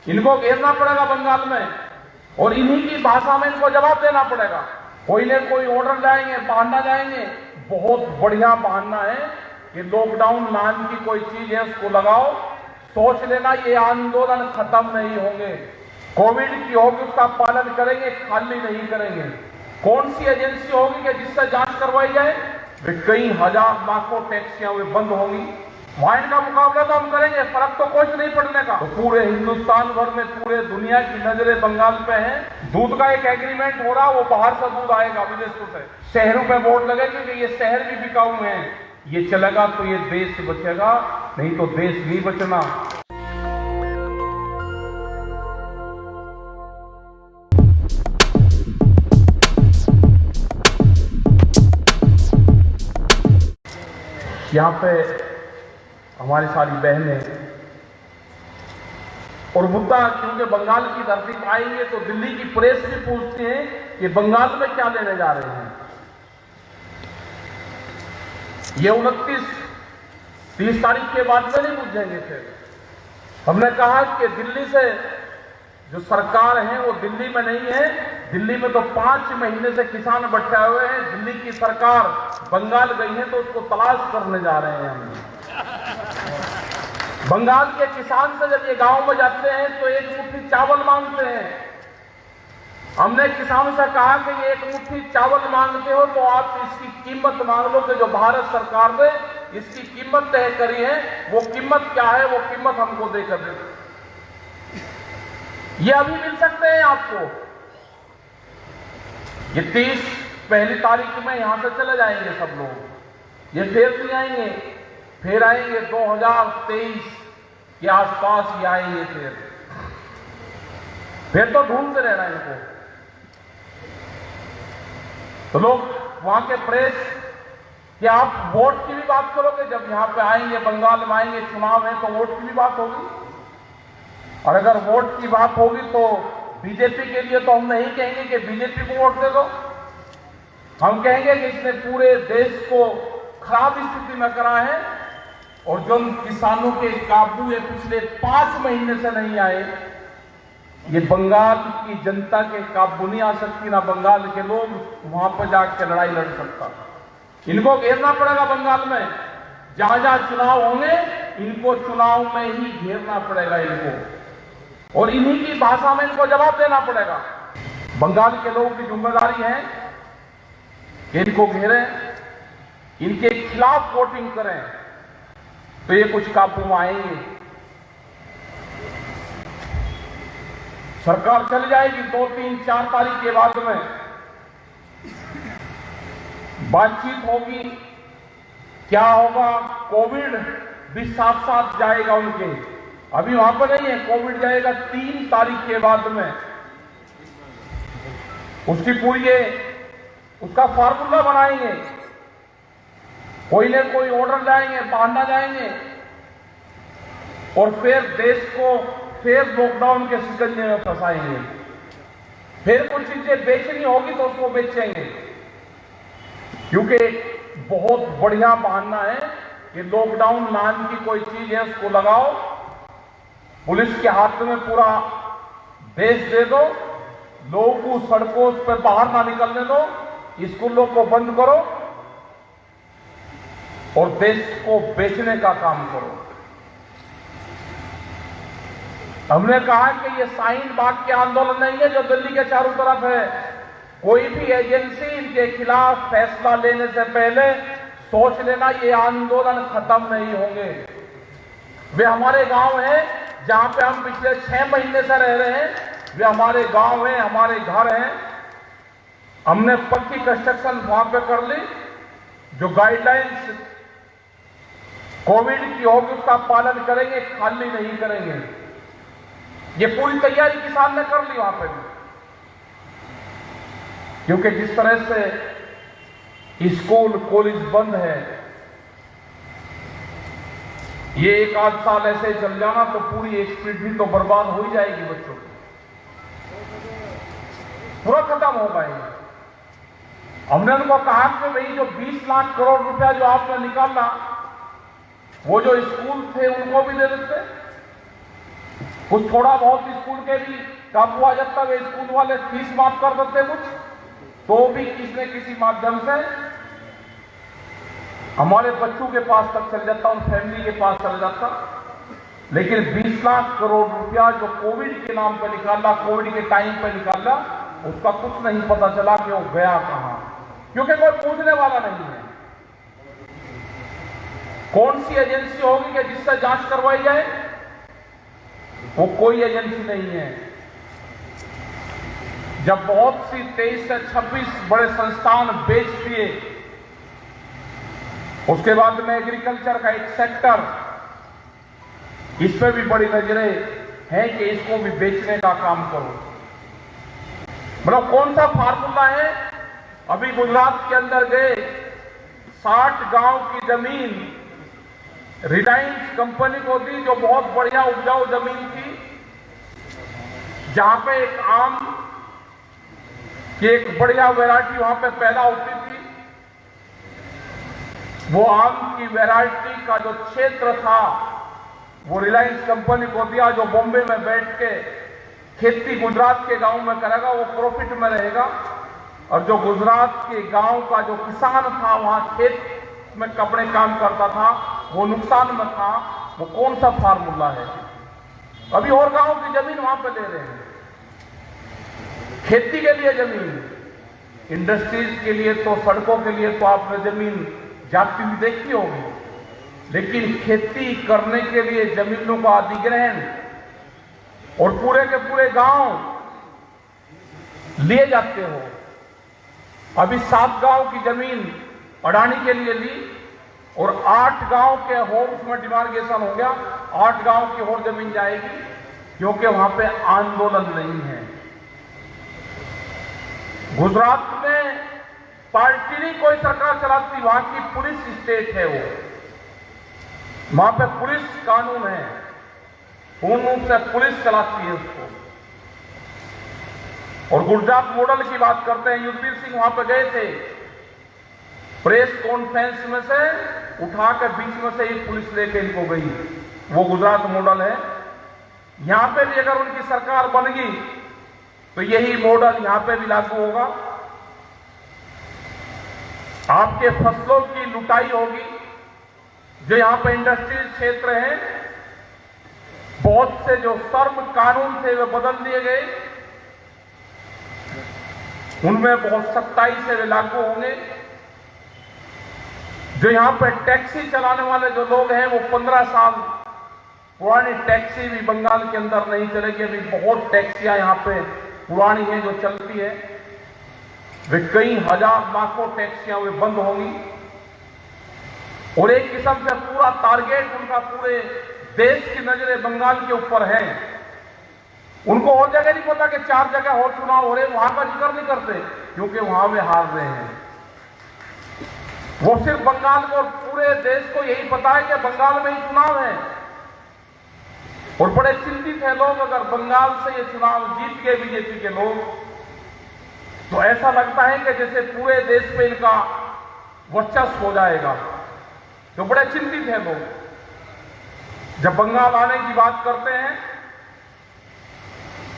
इनको घेरना पड़ेगा बंगाल में और इन्हीं की भाषा में इनको जवाब देना पड़ेगा। कोई न कोई ऑर्डर जाएंगे, बहाना जाएंगे। बहुत बढ़िया बहाना है कि लॉकडाउन नाम की कोई चीज है उसको लगाओ। सोच लेना ये आंदोलन खत्म नहीं होंगे। कोविड की होगी उसका पालन करेंगे, खाली नहीं करेंगे। कौन सी एजेंसी होगी कि जिससे जांच करवाई जाए? कई हजार लाखों टैक्सियां वे बंद होंगी। वहां का मुकाबला तो हम करेंगे, फर्क तो कुछ नहीं पड़ने का। तो पूरे हिंदुस्तान भर में, पूरे दुनिया की नजरें बंगाल पे हैं। दूध का एक एग्रीमेंट हो रहा, वो बाहर से दूध आएगा विदेशों से। शहरों पे बोर्ड लगेंगे कि ये शहर भी बिकाऊ हैं। ये चलेगा तो ये देश बचेगा, नहीं तो देश नहीं बचना। यहाँ पे हमारी सारी बहनें और मुद्दा, क्योंकि बंगाल की धरती पर आएंगे तो दिल्ली की प्रेस भी पूछती है कि बंगाल में क्या लेने जा रहे हैं। ये 29-30 तारीख के बाद में नहीं पूछेंगे। फिर हमने कहा कि दिल्ली से जो सरकार है वो दिल्ली में नहीं है। दिल्ली में तो 5 महीने से किसान बैठे हुए हैं। दिल्ली की सरकार बंगाल गई है तो उसको तलाश करने जा रहे हैं हम। बंगाल के किसान से जब ये गांव में जाते हैं तो एक मुट्ठी चावल मांगते हैं। हमने किसानों से कहा कि ये एक मुट्ठी चावल मांगते हो तो आप इसकी कीमत मांग लो कि जो भारत सरकार ने इसकी कीमत तय करी है वो कीमत क्या है, वो कीमत हमको देकर दे। ये अभी मिल सकते हैं आपको। ये 30 पहली तारीख में यहां से चले जाएंगे सब लोग। ये फिर नहीं आएंगे, फिर आएंगे 2023 के आसपास ही आएंगे। फिर तो ढूंढते रहना इनको। तो लोग वहां के प्रेस कि आप वोट की भी बात करोगे, जब यहां पे आएंगे, बंगाल में आएंगे, चुनाव है तो वोट की भी बात होगी। और अगर वोट की बात होगी तो बीजेपी के लिए तो हम नहीं कहेंगे कि बीजेपी को वोट दे दो। हम कहेंगे कि इसने पूरे देश को खराब स्थिति में करा है और जो किसानों के काबू ये पिछले 5 महीने से नहीं आए, ये बंगाल की जनता के काबू नहीं आ सकती। ना बंगाल के लोग वहां पर जाकर लड़ाई लड़ सकता। इनको घेरना पड़ेगा बंगाल में। जहां जहां चुनाव होंगे इनको चुनाव में ही घेरना पड़ेगा इनको, और इन्हीं की भाषा में इनको जवाब देना पड़ेगा। बंगाल के लोगों की जिम्मेदारी है कि इनको घेरें, इनके खिलाफ वोटिंग करें तो ये कुछ काबू में आएंगे। सरकार चल जाएगी 2, 3, 4 तारीख के बाद में बातचीत होगी। क्या होगा? कोविड भी साथ साथ जाएगा उनके। अभी वहां पर नहीं है, कोविड जाएगा 3 तारीख के बाद में। उसकी पूरी उसका फार्मूला बनाएंगे। कोई न कोई ऑर्डर जाएंगे, बहाना जाएंगे और फिर देश को फिर लॉकडाउन के शिकंजे में फंसाएंगे। फिर कुछ चीजें बेचनी होगी तो उसको बेचेंगे, क्योंकि बहुत बढ़िया बहाना है कि लॉकडाउन नाम की कोई चीज है उसको लगाओ, पुलिस के हाथ में पूरा देश दे दो, लोगों को सड़कों पर बाहर ना निकलने दो, स्कूलों को बंद करो और देश को बेचने का काम करो। हमने कहा कि ये शाहीन बाग के आंदोलन नहीं है जो दिल्ली के चारों तरफ है। कोई भी एजेंसी इनके खिलाफ फैसला लेने से पहले सोच लेना ये आंदोलन खत्म नहीं होंगे। वे हमारे गांव हैं जहां पे हम पिछले 6 महीने से रह रहे हैं। वे हमारे गांव हैं, हमारे घर हैं। हमने पक्की कंस्ट्रक्शन वहां पे कर ली। जो गाइडलाइंस कोविड की होगी उसका पालन करेंगे, खाली नहीं करेंगे। ये पूरी तैयारी किसान ने कर ली वहां पे भी, क्योंकि जिस तरह से स्कूल कॉलेज बंद है, ये 1 आध साल ऐसे चल जाना तो पूरी एक पीढ़ी तो बर्बाद हो ही जाएगी। बच्चों की पूरा खत्म होगा ये। हमने उनको कहा कि भाई जो 20 लाख करोड़ रुपया जो आपने निकाला, वो जो स्कूल थे उनको भी दे देते कुछ थोड़ा बहुत स्कूल के भी काम हुआ जब तक स्कूल वाले फीस माफ कर देते कुछ, तो भी किसी न किसी माध्यम से हमारे बच्चों के पास तक चल जाता, उन फैमिली के पास चल जाता। लेकिन 20 लाख करोड़ रुपया जो कोविड के नाम पर निकाला, कोविड के टाइम पर निकाला, उसका कुछ नहीं पता चला कि वो गया कहां, क्योंकि कोई पूछने वाला नहीं है। कौन सी एजेंसी होगी कि जिससे जांच करवाई जाए? वो कोई एजेंसी नहीं है। जब बहुत सी 23 से 26 बड़े संस्थान बेच दिए, उसके बाद में एग्रीकल्चर का एक सेक्टर, इस पे भी बड़ी नजरें हैं कि इसको भी बेचने का काम करो। मतलब कौन सा फार्मूला है? अभी गुजरात के अंदर गए, 60 गांव की जमीन रिलायंस कंपनी को दी, जो बहुत बढ़िया उपजाऊ जमीन थी, जहां पे एक आम की एक बढ़िया वैरायटी वहां पे पैदा होती थी। वो आम की वैरायटी का जो क्षेत्र था वो रिलायंस कंपनी को दिया, जो बॉम्बे में बैठ के खेती गुजरात के गांव में करेगा वो प्रॉफिट में रहेगा, और जो गुजरात के गांव का जो किसान था वहां खेत में कपड़े काम करता था वो नुकसान में था। वो कौन सा फार्मूला है? अभी और गांव की जमीन वहां पे ले रहे हैं, खेती के लिए जमीन, इंडस्ट्रीज के लिए तो, सड़कों के लिए तो आपने जमीन जाती हुई देखी होगी, लेकिन खेती करने के लिए जमीनों का अधिग्रहण और पूरे के पूरे गांव लिए जाते हो। अभी 7 गांव की जमीन अडानी के लिए ली और 8 गांव के और उसमें डिमार्केशन हो गया, 8 गांव की और जमीन जाएगी, क्योंकि वहां पे आंदोलन नहीं है। गुजरात में पार्टी नहीं कोई सरकार चलाती, वहां की पुलिस स्टेट है, वो वहां पे पुलिस कानून है, पूर्ण रूप से पुलिस चलाती है उसको। और गुजरात मॉडल की बात करते हैं, युद्धवीर सिंह वहां पे गए थे, प्रेस कॉन्फ्रेंस में से उठा के बीच में से ही पुलिस लेके इनको गई। वो गुजरात मॉडल है। यहां पे भी अगर उनकी सरकार बन गई तो यही मॉडल यहां पे भी लागू होगा। आपके फसलों की लुटाई होगी, जो यहां पे इंडस्ट्रियल क्षेत्र हैं, बहुत से जो श्रम कानून थे वे बदल दिए गए, उनमें बहुत सख्ताई से वे लागू होंगे। जो यहां पर टैक्सी चलाने वाले जो लोग हैं वो 15 साल पुरानी टैक्सी भी बंगाल के अंदर नहीं चलेगी। अभी बहुत टैक्सियां यहां पे पुरानी हैं जो चलती है, वे कई हजार लाखों टैक्सियां वे बंद होंगी। और एक किस्म से पूरा टारगेट उनका पूरे देश की नजरें बंगाल के ऊपर है। उनको और जगह नहीं पता कि 4 जगह और चुनाव हो रहे, वहां का जिक्र नहीं करते, क्योंकि वहां वे हार रहे हैं। वो सिर्फ बंगाल को, पूरे देश को यही पता है कि बंगाल में ही चुनाव है, और बड़े चिंतित हैं लोग। अगर बंगाल से ये चुनाव जीत गए बीजेपी के लोग, तो ऐसा लगता है कि जैसे पूरे देश पे इनका वर्चस्व हो जाएगा, तो बड़े चिंतित हैं लोग। जब बंगाल आने की बात करते हैं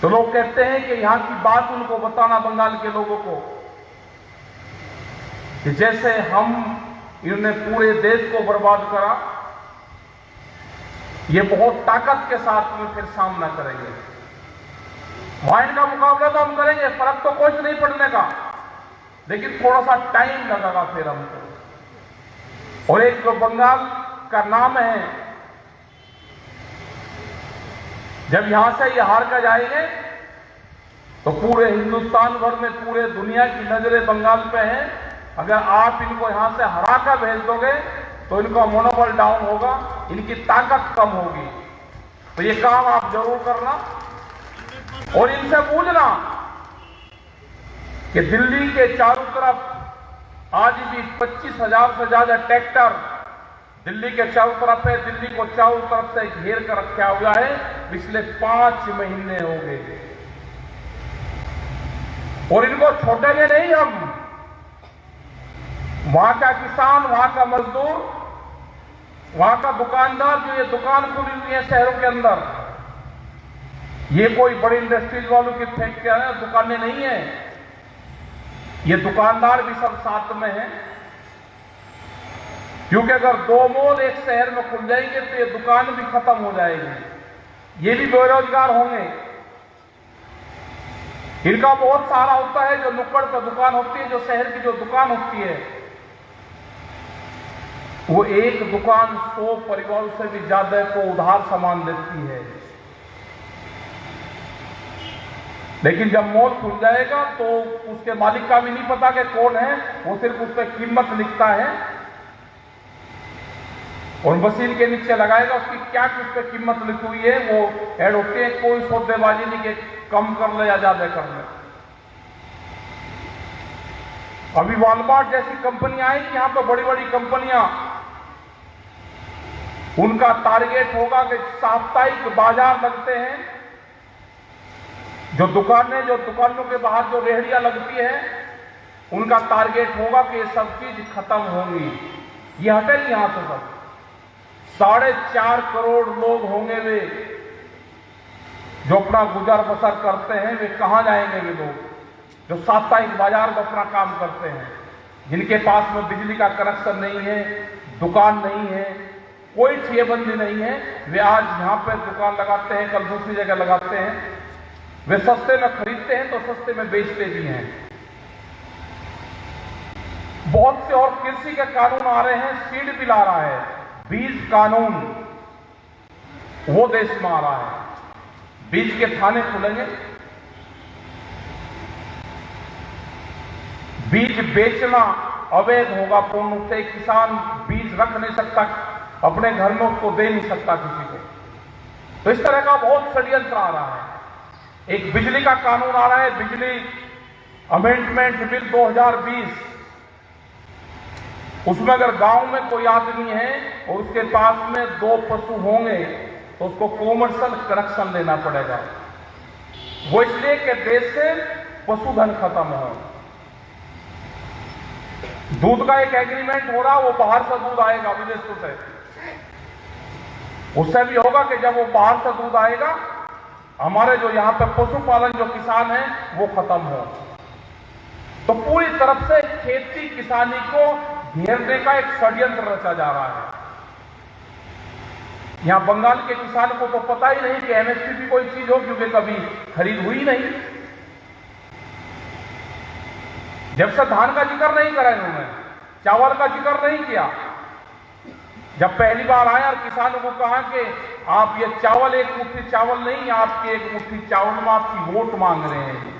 तो लोग कहते हैं कि यहां की बात उनको बताना बंगाल के लोगों को, कि जैसे हम इन्होंने पूरे देश को बर्बाद करा, ये बहुत ताकत के साथ में फिर सामना करेंगे। वहां इनका मुकाबला तो हम करेंगे, फर्क तो कुछ नहीं पड़ने का, लेकिन थोड़ा सा टाइम लगेगा फिर हमको। और एक जो बंगाल का नाम है, जब यहां से ये हार कर जाएंगे तो पूरे हिंदुस्तान भर में, पूरे दुनिया की नजरें बंगाल पे हैं। अगर आप इनको यहां से हरा कर भेज दोगे तो इनका मनोबल डाउन होगा, इनकी ताकत कम होगी। तो ये काम आप जरूर करना और इनसे पूछना कि दिल्ली के चारों तरफ आज भी 25,000 से ज्यादा ट्रैक्टर दिल्ली के चारों तरफ है, दिल्ली को चारों तरफ से घेर कर रखा हुआ है, पिछले 5 महीने हो गए। और इनको छोड़ेंगे नहीं हम। वहां का किसान, वहां का मजदूर, वहां का दुकानदार, जो ये दुकान खुली हुई है शहरों के अंदर, ये कोई बड़ी इंडस्ट्रीज वालों की फैक्ट्रियां हैं, दुकानें नहीं है। ये दुकानदार भी सब साथ में हैं, क्योंकि अगर 2 मॉल एक शहर में खुल जाएंगे तो ये दुकान भी खत्म हो जाएगी, ये भी बेरोजगार होंगे। इनका बहुत सारा होता है, जो नुक्कड़ पर दुकान होती है, जो शहर की जो दुकान होती है, वो एक दुकान 100 परिवारों से भी ज्यादा को उधार सामान देती है। लेकिन जब मॉल खुल जाएगा तो उसके मालिक का भी नहीं पता कि कौन है, वो सिर्फ उस पर कीमत लिखता है और मशीन के नीचे लगाएगा, उसकी क्या उस पर कीमत लिखी हुई है वो ऐड होती है। कोई सौदेबाजी नहीं कि कम कर ले या ज्यादा कर ले। अभी वॉलमार्ट जैसी कंपनियां आई, यहां पर बड़ी बड़ी कंपनियां, उनका टारगेट होगा कि साप्ताहिक बाजार लगते हैं, जो दुकानों के बाहर जो रेहड़ियां लगती है, उनका टारगेट होगा कि ये सब चीज खत्म होंगी, ये हटेगी यहां से सब। 4.5 करोड़ लोग होंगे वे जो अपना गुजर बसर करते हैं, वे कहां जाएंगे? वे लोग जो साप्ताहिक बाजार में अपना काम करते हैं, जिनके पास में बिजली का कनेक्शन नहीं है, दुकान नहीं है, कोई ठेबंदी नहीं है, वे आज यहां पर दुकान लगाते हैं, कल दूसरी जगह लगाते हैं। वे सस्ते में खरीदते हैं तो सस्ते में बेचते भी हैं। बहुत से और कृषि के कानून आ रहे हैं, सीड बिल आ रहा है, बीज कानून वो देश में आ रहा है। बीज के थाने खुलेंगे, बीज बेचना अवैध होगा पूर्ण रूप से। किसान बीज रख नहीं सकता अपने घर में, उसको दे नहीं सकता किसी को। तो इस तरह का बहुत षड्यंत्र आ रहा है। एक बिजली का कानून आ रहा है, बिजली अमेंडमेंट बिल 2020। उसमें अगर गांव में कोई आदमी है और उसके पास में 2 पशु होंगे तो उसको कॉमर्शियल कनेक्शन लेना पड़ेगा। वो इसलिए कि देश से पशुधन खत्म हो। दूध का एक एग्रीमेंट हो रहा, वो बाहर से दूध आएगा विदेशों से। उससे भी होगा कि जब वो बाहर से दूध आएगा, हमारे जो यहां पर पशुपालन जो किसान हैं वो खत्म हो। तो पूरी तरफ से खेती किसानी को घेरने का एक षड्यंत्र रचा जा रहा है। यहां बंगाल के किसान को तो पता ही नहीं कि एमएसपी की कोई चीज हो, क्योंकि कभी खरीद हुई नहीं। जब से धान का जिक्र नहीं करा इन्होंने, चावल का जिक्र नहीं किया। जब पहली बार आया और किसानों को कहा कि आप ये चावल, एक मुट्ठी चावल नहीं, आपकी एक मुट्ठी चावल में आपकी वोट मांग रहे हैं।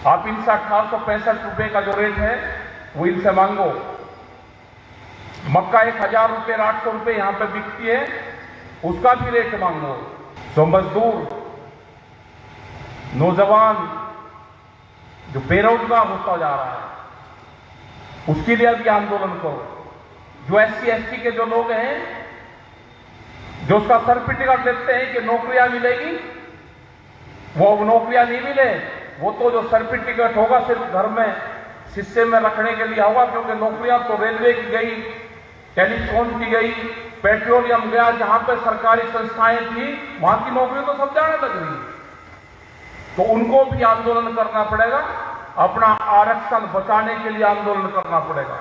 आप इनसे 1865 रुपए का जो रेट है वो इनसे मांगो। मक्का 1000 रुपए 800 रुपए यहां पर बिकती है, उसका भी रेट मांगो। तो मजदूर, नौजवान जो बेरोजगार होता जा रहा है, उसके लिए भी आंदोलन करो। जो SC ST के जो लोग हैं, जो उसका सर्टिफिकेट देते हैं कि नौकरियां मिलेगी, वो नौकरियां नहीं मिले, वो तो जो सर्टिफिकेट होगा सिर्फ घर में शीशे में रखने के लिए होगा। क्योंकि नौकरियां तो रेलवे की गई, टेलीफोन की गई, पेट्रोलियम गया, जहां पर सरकारी संस्थाएं थी वहां की नौकरी तो सब जाने लग रही। तो उनको भी आंदोलन करना पड़ेगा, अपना आरक्षण बचाने के लिए आंदोलन करना पड़ेगा।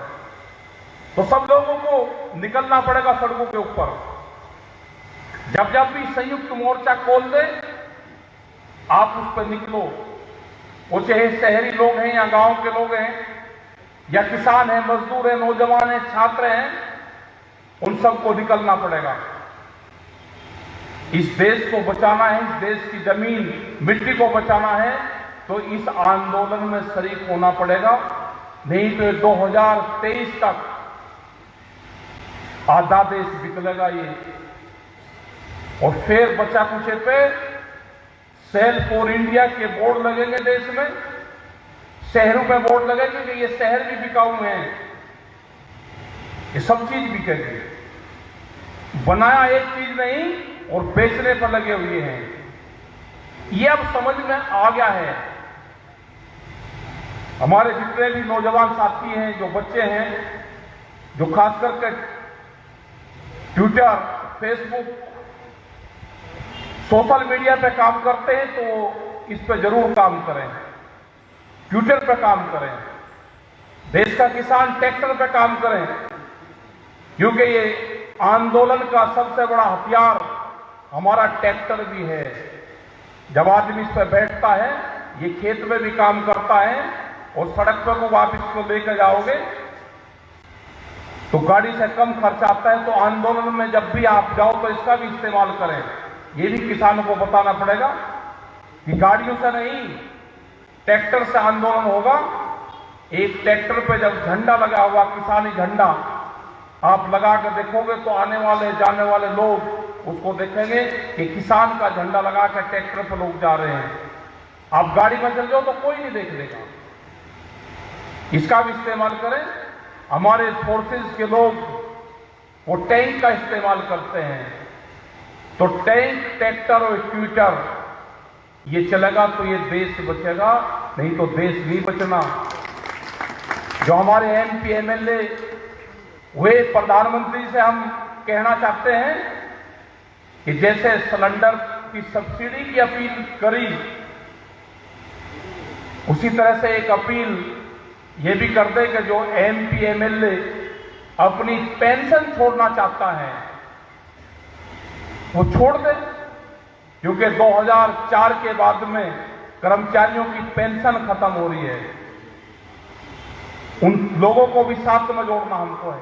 तो सब लोगों को निकलना पड़ेगा सड़कों के ऊपर। जब जब भी संयुक्त मोर्चा खोल दे, आप उस पर निकलो। वो चाहे शहरी लोग हैं या गांव के लोग हैं, या किसान हैं, मजदूर हैं, नौजवान हैं, छात्र हैं, उन सबको निकलना पड़ेगा। इस देश को बचाना है, इस देश की जमीन मिट्टी को बचाना है, तो इस आंदोलन में शरीक होना पड़ेगा। नहीं तो 2023 तक आधा देश बिकलेगा ये। और फिर बचा कुछ पे सेल फॉर इंडिया के बोर्ड लगेंगे देश में, शहरों में बोर्ड लगेंगे कि ये शहर भी बिकाऊ हैं, ये सब चीज बिकेगी। बनाया एक चीज नहीं और बेचने पर लगे हुए हैं। ये अब समझ में आ गया है। हमारे जितने भी नौजवान साथी हैं, जो बच्चे हैं, जो खास करके ट्विटर, फेसबुक, सोशल मीडिया पे काम करते हैं तो इस पे जरूर काम करें, ट्विटर पे काम करें, देश का किसान ट्रैक्टर पे काम करें, क्योंकि ये आंदोलन का सबसे बड़ा हथियार हमारा ट्रैक्टर भी है। जब आदमी इस पर बैठता है, ये खेत में भी काम करता है और सड़क पर को आप इसको लेकर जाओगे तो गाड़ी से कम खर्च आता है। तो आंदोलन में जब भी आप जाओ तो इसका भी इस्तेमाल करें। ये भी किसानों को बताना पड़ेगा कि गाड़ियों से नहीं, ट्रैक्टर से आंदोलन होगा। एक ट्रैक्टर पे जब झंडा लगा हुआ, किसानी झंडा, आप लगा कर देखोगे तो आने वाले जाने वाले लोग उसको देखेंगे कि किसान का झंडा लगा कर ट्रैक्टर पर लोग जा रहे हैं। आप गाड़ी में चल जाओ तो कोई नहीं देख लेगा। इसका भी इस्तेमाल करें। हमारे फोर्सेस के लोग वो टैंक का इस्तेमाल करते हैं, तो टैंक, ट्रैक्टर और ट्विटर ये चलेगा तो ये देश बचेगा, नहीं तो देश नहीं बचना। जो हमारे एमपी एमएलए वे प्रधानमंत्री से हम कहना चाहते हैं कि जैसे सिलेंडर की सब्सिडी की अपील करी, उसी तरह से एक अपील ये भी कर दे कि जो एमपी एमएलए अपनी पेंशन छोड़ना चाहता है वो छोड़ दे, क्योंकि 2004 के बाद में कर्मचारियों की पेंशन खत्म हो रही है। उन लोगों को भी साथ में जोड़ना हमको है।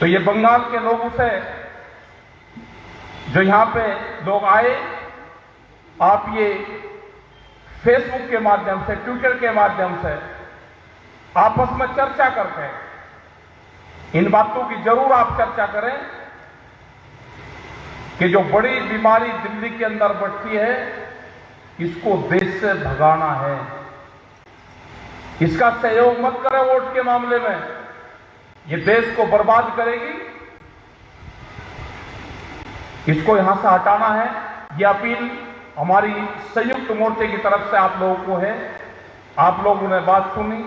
तो ये बंगाल के लोगों से जो यहां पे लोग आए, आप ये फेसबुक के माध्यम से, ट्विटर के माध्यम से आपस में चर्चा करके इन बातों की जरूर आप चर्चा करें कि जो बड़ी बीमारी दिल्ली के अंदर बढ़ती है, इसको देश से भगाना है। इसका सहयोग मत करें वोट के मामले में, ये देश को बर्बाद करेगी। इसको यहां से हटाना है। ये अपील हमारी संयुक्त मोर्चे की तरफ से आप लोगों को है। आप लोगों ने बात सुनी,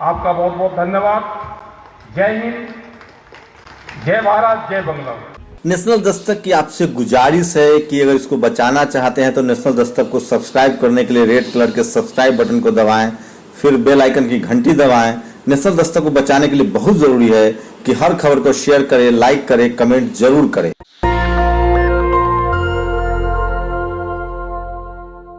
आपका बहुत बहुत धन्यवाद। जय हिंद, जय भारत, जय बंगला। नेशनल दस्तक की आपसे गुजारिश है कि अगर इसको बचाना चाहते हैं तो नेशनल दस्तक को सब्सक्राइब करने के लिए रेड कलर के सब्सक्राइब बटन को दबाएं, फिर बेल आइकन की घंटी दबाएं। नेशनल दस्तक को बचाने के लिए बहुत जरूरी है कि हर खबर को शेयर करें, लाइक करें, कमेंट जरूर करें।